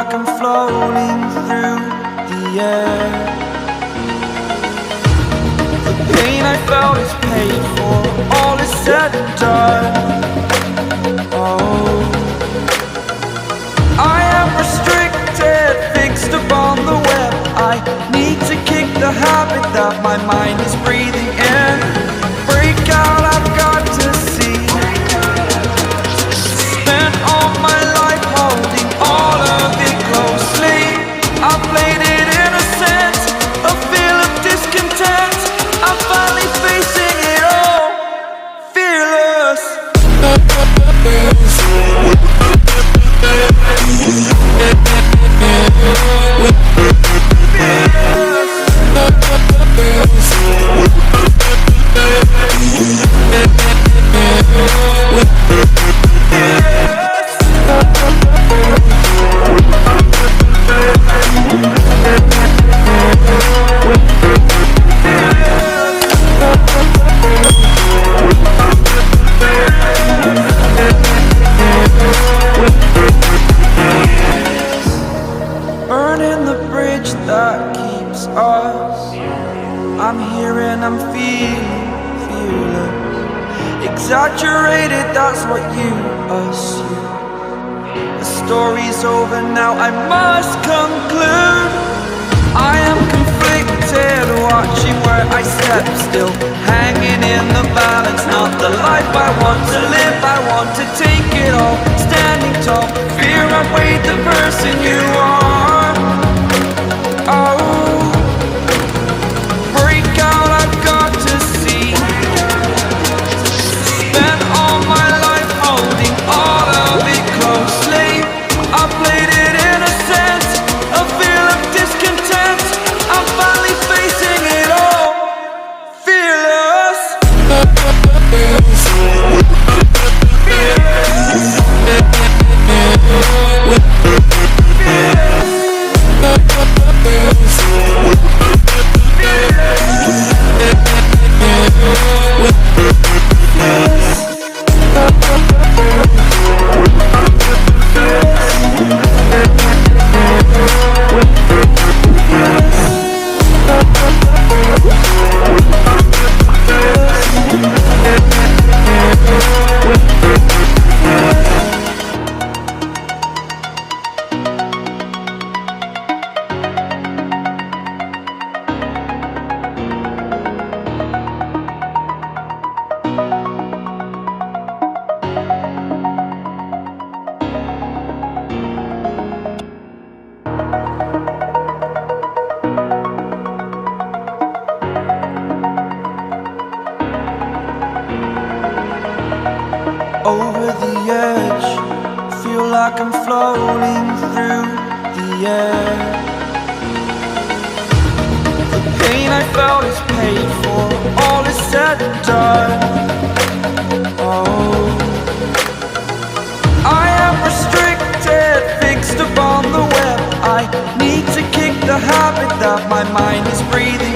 like I'm floating through the air. The pain I felt is paid for, all is said and done. Oh, I am restricted, fixed upon the web. I need to kick the habit that my mind is breathing in. Break out, I've got to see. Spent all my life holding all of it closely. I played it innocent, a feel of discontent. I'm finally facing it all, fearless. Burning the bridge that keeps us. I'm here and I'm feeling fearless. Exaggerated, that's what you assume. The story's over now, I must conclude. I am conflicted, watching where I step still, hanging in the balance. Not the life I want to live, I want to take it all. Standing tall, fear outweighed the person you are. Oh, break out, I've got to see. Spent all my life holding all of it closely. I played it innocent, a feel of discontent. I'm finally facing it all, fearless. Over the edge, feel like I'm floating through the air. The pain I felt is paid for, all is said and done. Oh, I am restricted, fixed upon the web. I need to kick the habit that my mind is breathing